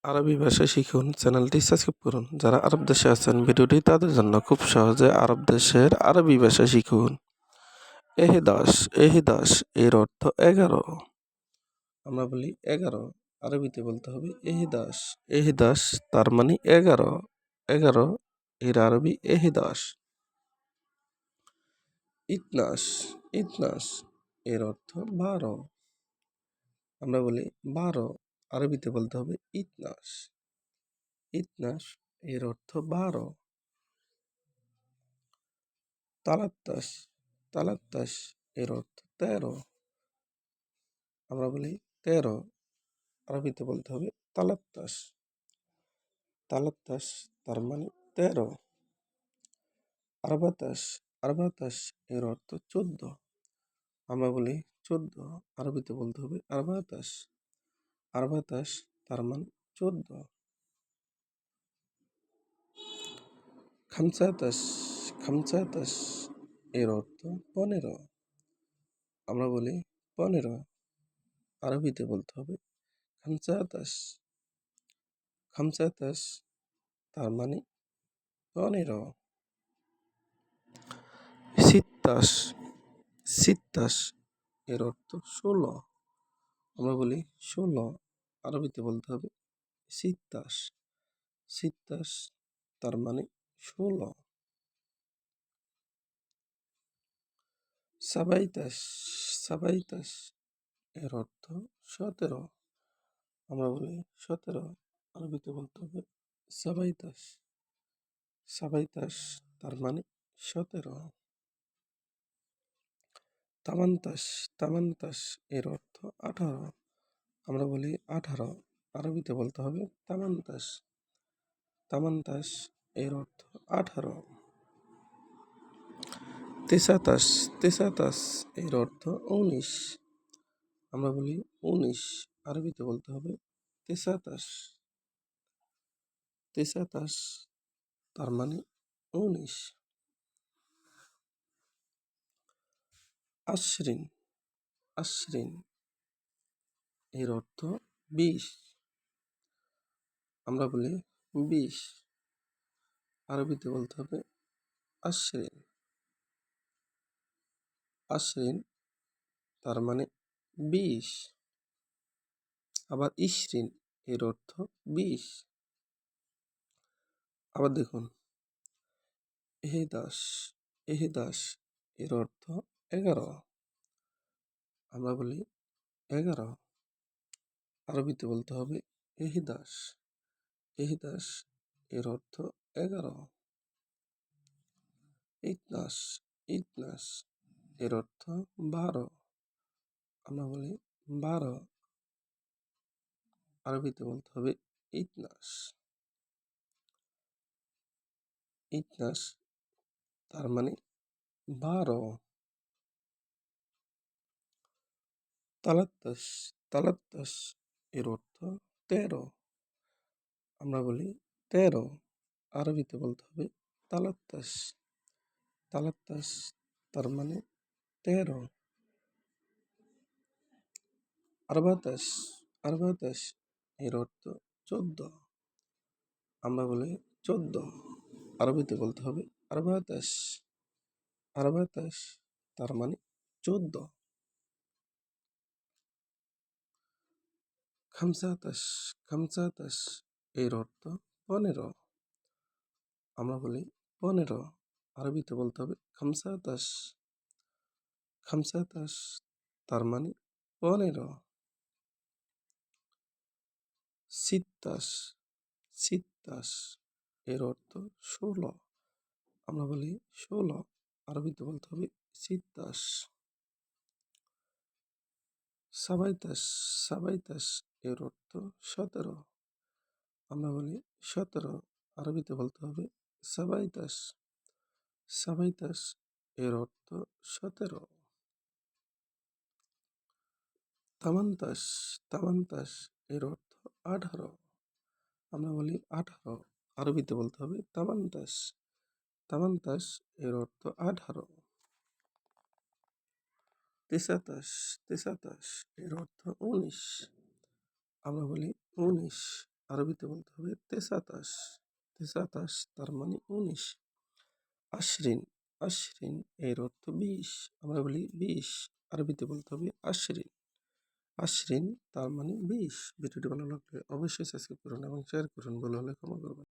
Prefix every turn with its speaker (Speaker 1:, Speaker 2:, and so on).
Speaker 1: আরবি ভাষা শিখুন চ্যানেলটি সাবস্ক্রাইব করুন। যারা আরব দেশে আছেন ভিডিওটি তাদের জন্য খুব সহজে আরব দেশের আরবি ভাষা শিখুন। এহিদাস এহিদাস এর অর্থ 11। আমরা বলি 11, আরবিতে বলতে হবে এহিদাস। এহিদাস তার মানে 11। 11 এর আরবি এহিদাস। ইতনাস ইতনাস এর অর্থ 12। আমরা বলি 12, আরবিতে বলতে হবে ইতনাস। ইতনাস এর অর্থ 12। তালাত্তাস তালাত্তাস এর অর্থ 13। আমরা বলি 13, আরবিতে বলতে হবে তালাত্তাস। তালাত্তাস তার মানে 13। আরবাতাস আরবাতাস এর অর্থ 14। আমরা বলি 14, আরবিতে বলতে হবে আরবাতাস। আরবাতাস তার মানে 14। খামসাতাস খামসাতাস এর অর্থ 15। আমরা বলি 15, আরবিতে বলতে হবে খামসাতাস। খামসাতাস তার মানে 15। সিত্তাস সিত্তাস এর অর্থ 16। আমরা বলি 16, আরবিতে বলতে হবে সিত্তাস। সিত্তাস তার মানে 16। সাবাইতাস সাবাইতাস এর অর্থ 17। আমরা বলি 17, আরবিতে বলতে হবে সাবাইতাস। সাবাইতাস তার মানে 17। তামান্তাস তামান্তাস এর অর্থ 18। আমরা বলি 18, আরবিতে বলতে হবে তামান্তাস। তামান্তাস এর অর্থ 18। তেসাতাস তেসাতাস এর অর্থ 19। আমরা বলি 19, আরবিতে বলতে হবে তেসাতাস। তেসাতাস তার মানে 19। আশরিন আশরিন এর অর্থ 20। আমরা বলি 20, আরবিতে বলতে হবে আশরিন। আশরিন তার মানে 20। আবার ইশরিন এর অর্থ 20। আবার দেখুন এহিদাস এহিদাস এর অর্থ 11। আমরা বলি 11, আরবিতে বলতে হবে এহিদাস। এহিদাস এর অর্থ 11। ইতনাস ইতনাস এর অর্থ 12। আমরা বলি 12, আরবিতে বলতে হবে ইতনাস। ইতনাস তার মানে 12। তালাত্তাস তালাত্তাস এর অর্থ 13। আমরা বলি 13, আরবিতে বলতে হবে তালাত্তাস। তালাত্তাস তার মানে 13। আরবাতাস আরবাতাস এর অর্থ 14। আমরা বলি 14, আরবিতে বলতে হবে আরবাতাস। আরবাতাস তার মানে 14। খামসাতাস খামসাতাস এর অর্থ 15। আমরা বলি 15, আরবিতে বলতে হবে খামসাতাস। খামসাতাস তার মানে 15। সিত্তাস সিত্তাস এর অর্থ 16। আমরা বলি 16, আরবিতে বলতে হবে সিত্তাস। সাবাইতাস সাবাইতাস এর অর্থ 17। আমরা বলি 17, আরবিতে বলতে হবে সাবাইতাস। সাবাইতাস এর অর্থ 17। তামান্তাস তামান্তাস এর অর্থ 18। আমরা বলি 18, আরবিতে বলতে হবে তামান্তাস। তামান্তাস এর অর্থ 18। তেসাতাস তেসাতাস এর অর্থ 19। আমরা বলি 19, আরবিতে বলতে হবে তেসাতাশ। তেসাতাশ তার মানে 19। আশরিন, আশরিন এর অর্থ 20। আমরা বলি 20, আরবিতে বলতে হবে আশরিন। আশরিন তার মানে 20। ভিডিওটি ভালো লাগলে অবশ্যই সাবস্ক্রাইব করুন এবং শেয়ার করুন, ভুল হলে ক্ষমা করবেন।